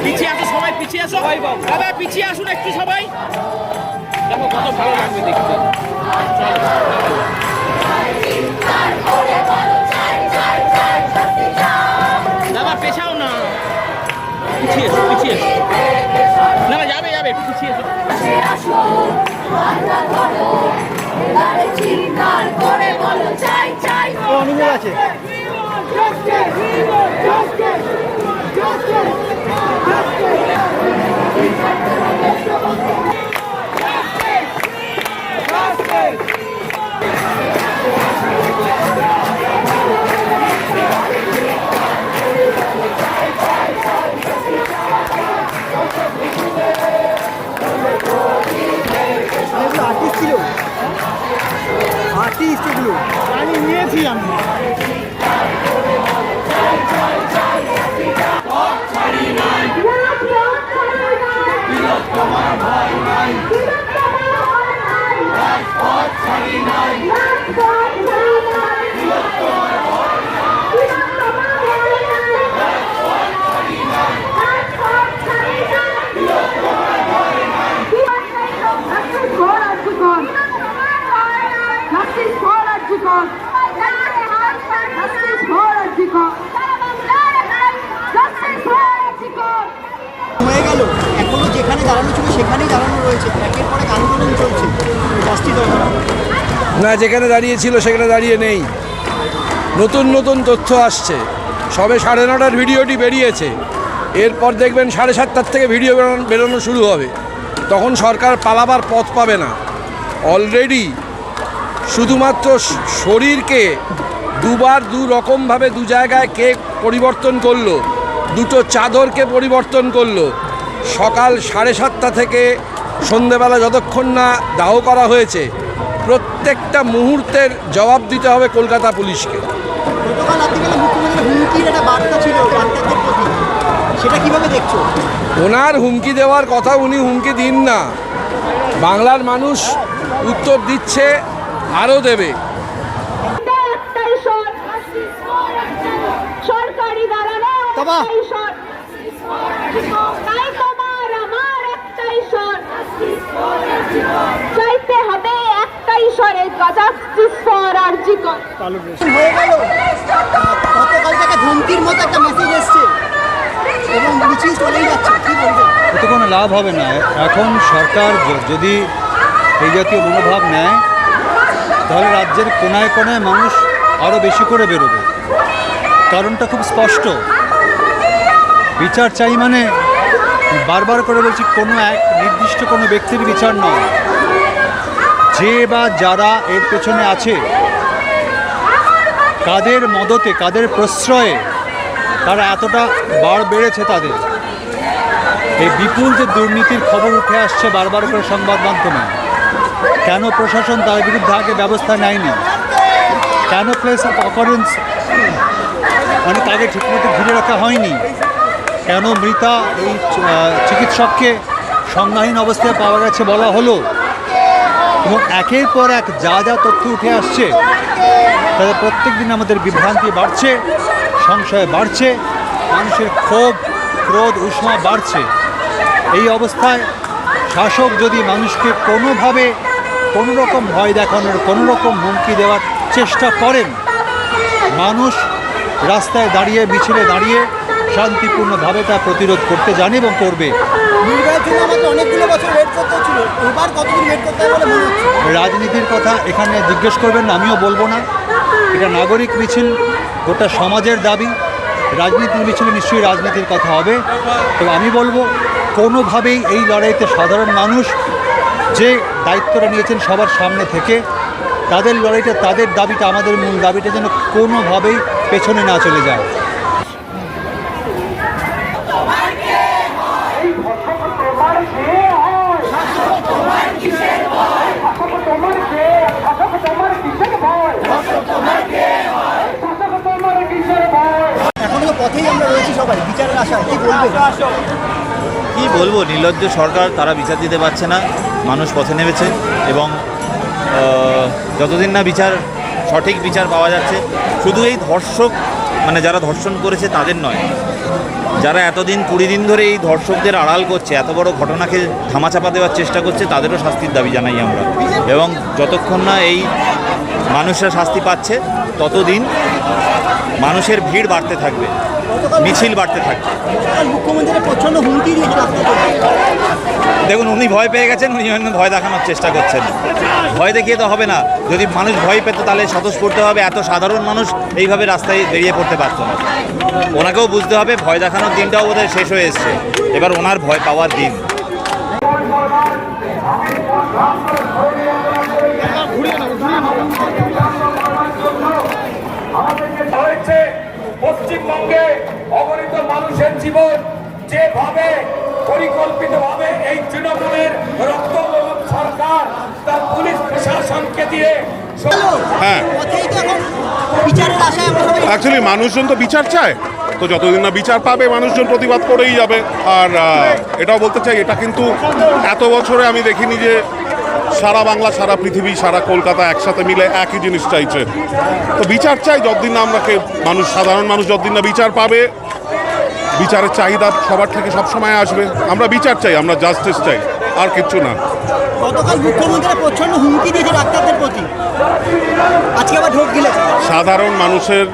পিছিয়ে আসো সবাই, পিছিয়ে আসো দাদা, পিছিয়ে আসুন একটু সবাই। দেখো কত ভালো লাগবে দেখতে। দাদা পেছাও না, পিছিয়ে এসো, পিছিয়ে এসো। না না, যাবে যাবে, একটু পিছিয়ে এসো। অনুভব আছে। আর্টিস্ট ছিল, আর্টিস্ট এগুলো আমি নিয়েছি আমি। হয়ে গেল, এখনো যেখানে দাঁড়ানো ছিল সেখানেই দাঁড়ানো রয়েছে, একের পর এক আন্দোলন চলছে, শাস্তি দরকার না। যেখানে দাঁড়িয়েছিল সেখানে দাঁড়িয়ে নেই, নতুন নতুন তথ্য আসছে। সবে 9:30টার ভিডিওটি বেরিয়েছে, এরপর দেখবেন 7:30টার থেকে ভিডিও বেরোনো শুরু হবে। তখন সরকার পালাবার পথ পাবে না। অলরেডি শুধুমাত্র শরীরকে দুবার দু রকমভাবে দু জায়গায় কে পরিবর্তন করলো, দুটো চাদরকে পরিবর্তন করলো। সকাল 7:30 থেকে সন্ধেবেলা যতক্ষণ না দাহ করা হয়েছে, প্রত্যেকটা মুহূর্তের জবাব দিতে হবে কলকাতা পুলিশকে। গতকাল আপনি গেলে মুখ্যমন্ত্রীর হুমকির একটা বার্তা ছিল ডাক্তারদের প্রতি, সেটা কিভাবে দেখছো? ওনার হুমকি দেওয়ার কথা, উনি হুমকি দিন না। বাংলার মানুষ উত্তর দিচ্ছে, আরও দেবে। সরকারি দাঁড়ানো বাবা চাইতে হবে একটাই স্বরে, জাস্টিস ফর আরজিকর। হয়ে গেল, গতকাল থেকে ধমকির মতো একটা মেসেজ এসছে এবং মিছিল চলেই যাচ্ছে, কি বলবেন? এতে কোনো লাভ হবে না। এখন সরকার যদি এই জাতীয় মনোভাব নেয়, তাহলে রাজ্যের কোনায় কোনায় মানুষ আরও বেশি করে বেরোবে। কারণটা খুব স্পষ্ট, বিচার চাই মানে বারবার করে বলছি, কোনো এক নির্দিষ্ট কোনো ব্যক্তির বিচার নয়। যে বা যারা এর পেছনে আছে, কাদের মদতে, কাদের প্রশ্রয়ে তারা এতটা বার বেড়েছে তাদের। এই বিপুল যে দুর্নীতির খবর উঠে আসছে বারবার করে সংবাদ মাধ্যমে, কেন প্রশাসন তার বিরুদ্ধে আগে ব্যবস্থা নেয়নি? কেন প্লেস অফ অকারেন্স মানে তাদের ঠিকমতো ঘিরে রাখা হয়নি? কেন মৃতা এই চিকিৎসককে সংজ্ঞাহীন অবস্থায় পাওয়া গেছে বলা হলো? এবং একের পর এক যা যা তথ্য উঠে আসছে, তাদের প্রত্যেক দিন আমাদের বিভ্রান্তি বাড়ছে, সংশয় বাড়ছে, মানুষের ক্ষোভ, ক্রোধ, উষ্মা বাড়ছে। এই অবস্থায় শাসক যদি মানুষকে কোনোভাবে কোনো রকম ভয় দেখানোর, কোনো রকম হুমকি দেওয়ার চেষ্টা করেন, মানুষ রাস্তায় দাঁড়িয়ে, মিছিলে দাঁড়িয়ে শান্তিপূর্ণভাবে তা প্রতিরোধ করতে জানে এবং করবে। নির্বাচনের জন্য আমাকে অনেকগুলো বছর ওয়েট করতে হচ্ছিল, এবার কতদিন ওয়েট করতে হবে বলে মনে হচ্ছে? রাজনীতির কথা এখানে জিজ্ঞেস করবেন না, আমিও বলবো না। এটা নাগরিক মিছিল, গোটা সমাজের দাবি। রাজনীতির মিছিলে নিশ্চয়ই রাজনীতির কথা হবে। তো আমি বলবো, কোনোভাবেই এই লড়াইতে সাধারণ মানুষ যে দায়িত্বটা নিয়েছেন সবার সামনে থেকে, তাদের লড়াইটা, তাদের দাবিটা, আমাদের মূল দাবিটা যেন কোনোভাবেই পেছনে না চলে যায়। এখনো তো পথেই আমরা রয়েছি সবাই বিচারের আশায়, কি বলবেন? কি বলবো, নির্লজ্জ সরকার, তারা বিচার দিতে পারছে না, মানুষ পথে নেমেছে। এবং যতদিন না সঠিক বিচার পাওয়া যাচ্ছে, শুধু এই ধর্ষক মানে যারা ধর্ষণ করেছে তাদের নয়, যারা এতদিন 20 দিন ধরে এই ধর্ষকদের আড়াল করছে, এত বড় ঘটনাকে ধামাচাপা দেওয়ার চেষ্টা করছে, তাদেরও শাস্তির দাবি জানাই আমরা। এবং যতক্ষণ না এই মানুষরা শাস্তি পাচ্ছে ততদিন মানুষের ভিড় বাড়তে থাকবে, মিছিল বাড়তে থাকবে। মুখ্যমন্ত্রী প্রচন্ড হুমকি দিয়েছে দেখুন, উনি ভয় পেয়ে গেছেন, উনি ভয় দেখানোর চেষ্টা করছেন। ভয় দেখিয়ে তো হবে না। যদি মানুষ ভয় পেত তাহলে স্বতঃস্ফূর্ত হবে এত সাধারণ মানুষ এইভাবে রাস্তায় বেরিয়ে পড়তে পারতো না। ওনাকেও বুঝতে হবে ভয় দেখানোর দিনটাও বোধহয় শেষ হয়ে এসছে, এবার ওনার ভয় পাওয়ার দিন। পশ্চিমবঙ্গে অগণিত মানুষের জীবন যেভাবে পরিকল্পিতভাবে এই তৃণমূলের রক্তমূলক সরকার তার পুলিশ প্রশাসনকে দিয়ে হ্যাঁ, বিচারের আশায় আমরা সবাই অ্যাকচুয়ালি মানুষজন তো বিচার চায়, তো যতদিন না বিচার পাবে মানুষজন প্রতিবাদ করেই যাবে। আর এটাও বলতে চাই, এটা কিন্তু এত বছরে আমি দেখিনি যে সারা বাংলা, সারা পৃথিবী, সারা কলকাতা একসাথে মিলে একই জিনিস চাইছে। তো বিচার চাই, যতদিন না আমরা মানুষ, সাধারণ মানুষ যতদিন না বিচার পাবে, বিচারের চাহিদা সবার থেকে সবসময় আসবে। আমরা বিচার চাই, আমরা জাস্টিস চাই, আর কিচ্ছু না। গতকাল মুখ্যমন্ত্রী প্রচন্ড হুমকি দিয়েছে ডাক্তারদের প্রতি, আজকে আবার ঢোক গিলেছে। সাধারণ মানুষের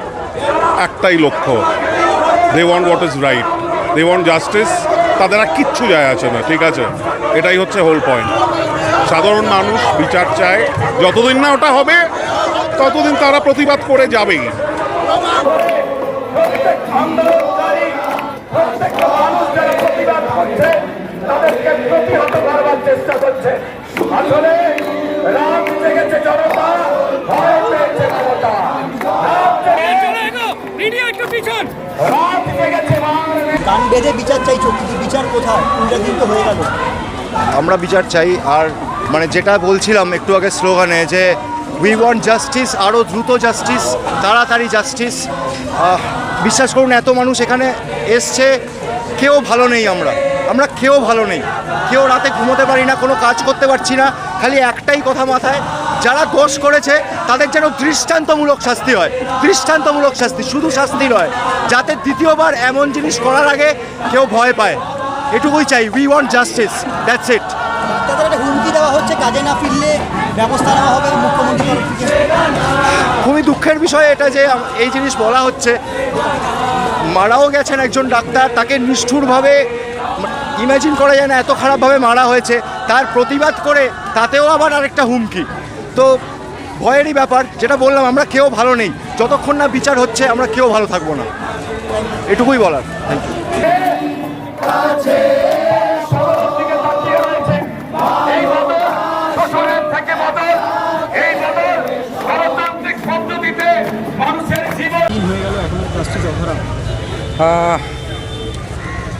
একটাই লক্ষ্য, they want what is right, they want justice. তাদের আর কিচ্ছু যায় আছে না, ঠিক আছে? এটাই হচ্ছে হোল পয়েন্ট। সাধারণ মানুষ বিচার চায়, যতদিন না ওটা হবে ততদিন তারা প্রতিবাদ করে যাবেই। প্রত্যেকটা মানুষ যারা প্রতিবাদ করছে তাদেরকে প্রতিহত করবার চেষ্টা করছে। আসলে রাত জেগেছে জনতা, ভয় পেয়েছে মমতা। রাত জেগেছে গান বেঁধে বিচার চাইছো, কিন্তু বিচার কোথায়? 2 দিন তো হয়ে গেল। আমরা বিচার চাই। আর মানে যেটা বলছিলাম একটু আগে স্লোগানে, যে উই ওয়ান্ট জাস্টিস, আরও দ্রুত জাস্টিস, তাড়াতাড়ি জাস্টিস। বিশ্বাস করুন, এত মানুষ এখানে এসছে, কেউ ভালো নেই। আমরা কেউ ভালো নেই, কেউ রাতে ঘুমোতে পারি না, কোনো কাজ করতে পারছি না। খালি একটাই কথা মাথায়, যারা দোষ করেছে তাদের যেন দৃষ্টান্তমূলক শাস্তি হয়, দৃষ্টান্তমূলক শাস্তি, শুধু শাস্তি নয়, যাতে দ্বিতীয়বার এমন জিনিস করার আগে কেউ ভয় পায়। এটুকুই চাই, we want justice, that's it. ডাক্তারদের একটা হুমকি দেওয়া হচ্ছে, কাজে না ফিরলে ব্যবস্থা নেওয়া হবে মুখ্যমন্ত্রী তরফ থেকে। খুবই দুঃখের বিষয় এটা যে এই জিনিস বলা হচ্ছে। মারাও গেছেন একজন ডাক্তার, তাকে নিষ্ঠুরভাবে, ইমাজিন করা যায় না এত খারাপভাবে মারা হয়েছে। তার প্রতিবাদ করে তাতেও আবার আরেকটা হুমকি। তো ভয়েরই ব্যাপার, যেটা বললাম, আমরা কেউ ভালো নেই। যতক্ষণ না বিচার হচ্ছে আমরা কেউ ভালো থাকবো না, এটুকুই বলার। Thank you.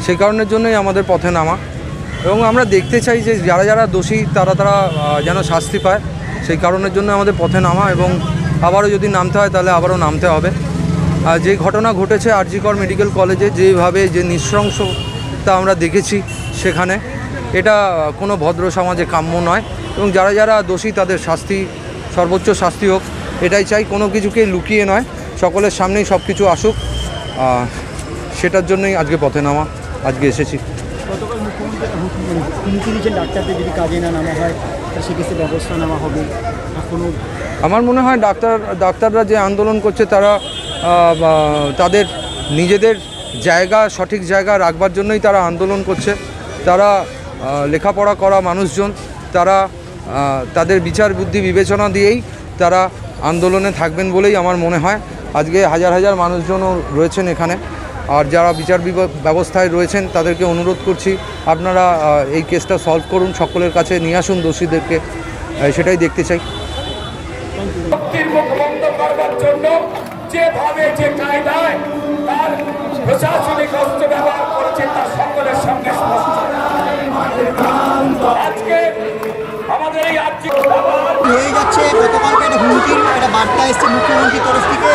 সেই কারণের জন্যই আমাদের পথে নামা, এবং আমরা দেখতে চাই যে যারা যারা দোষী তারা যেন শাস্তি পায়। সেই কারণের জন্য আমাদের পথে নামা, এবং আবারও যদি নামতে হয় তাহলে আবারও নামতে হবে। আর যে ঘটনা ঘটেছে আরজি কর মেডিকেল কলেজে, যেভাবে যে নৃশংসতা আমরা দেখেছি সেখানে, এটা কোনো ভদ্র সমাজে কাম্য নয়। এবং যারা যারা দোষী তাদের শাস্তি, সর্বোচ্চ শাস্তি হোক, এটাই চাই। কোনো কিছুকে লুকিয়ে নয়, সকলের সামনেই সব কিছু আসুক। সেটার জন্যই আজকে পথে নামা, আজকে এসেছি। গতকাল মুখ্যমন্ত্রী হুমকি দিয়েছেন ডাক্তারদের যদি কাজে না নামা হয় সেক্ষেত্রে ব্যবস্থা নেওয়া হবে। এখনও আমার মনে হয় ডাক্তাররা যে আন্দোলন করছে তারা তাদের নিজেদের জায়গা, সঠিক জায়গা রাখবার জন্যই তারা আন্দোলন করছে। তারা লেখাপড়া করা মানুষজন, তারা তাদের বিচার বুদ্ধি বিবেচনা দিয়েই তারা আন্দোলনে থাকবেন বলেই আমার মনে হয়। আজকে হাজার হাজার মানুষজনও রয়েছেন এখানে। আর যারা বিচার ব্যবস্থায় রয়েছেন তাদেরকে অনুরোধ করছি, আপনারা এই কেসটা সলভ করুন, সকলের কাছে নিয়ে আসুন দোষীদেরকে, সেটাই দেখতে চাই। মুক্তির মুখ বন্ধ করবার জন্য যেভাবে যে কায়দায় তার প্রশাসনিক অস্ত্র ব্যবহার করেছে তা সকলের সঙ্গে স্পষ্ট। আজকে আমাদের এই আর্জি হয়ে যাচ্ছে, গতকালকে একটা হুমকির একটা বার্তা এসছে মুখ্যমন্ত্রীর তরফ থেকে,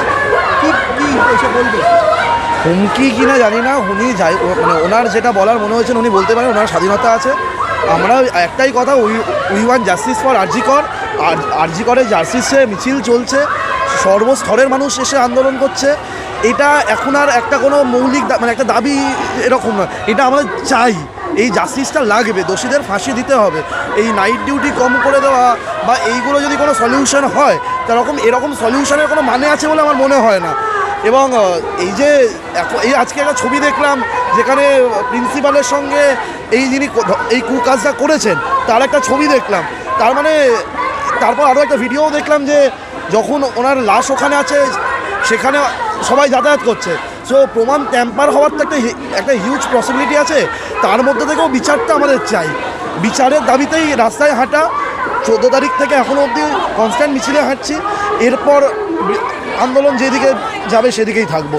কি এসে বলবে? হুমকি কিনা জানি না, উনি যাই মানে ওনার যেটা বলার মনে হয়েছেন উনি বলতে পারেন, ওনার স্বাধীনতা আছে। আমরা একটাই কথা, উই ওয়ান্ট জাস্টিস ফর আরজি কর। আরজি করে জাস্টিসে মিছিল চলছে, সর্বস্তরের মানুষ এসে আন্দোলন করছে। এটা এখন আর একটা কোনো মৌলিক মানে একটা দাবি এরকম নয়, এটা আমরা চাই, এই জাস্টিসটা লাগবে, দোষীদের ফাঁসি দিতে হবে। এই নাইট ডিউটি কম করে দেওয়া বা এইগুলো যদি কোনো সলিউশন হয় এরকম সলিউশনের কোনো মানে আছে বলে আমার মনে হয় না। এবং এই যে এই আজকে একটা ছবি দেখলাম যেখানে প্রিন্সিপালের সঙ্গে যিনি এই কুকাজটা করেছেন তার একটা ছবি দেখলাম, তার মানে তারপর আরও একটা ভিডিও দেখলাম যে যখন ওনার লাশ ওখানে আছে সেখানে সবাই যাতায়াত করছে। সো প্রমাণ ট্যাম্পার হওয়ার তো একটা হিউজ পসিবিলিটি আছে, তার মধ্যে থেকেও বিচারটা আমাদের চাই। বিচারের দাবিতেই রাস্তায় হাঁটা, 14 তারিখ থেকে এখনও অবধি কনস্ট্যান্ট মিছিলে হাঁটছি, এরপর আন্দোলন যেদিকে যাবে সেদিকেই থাকবো।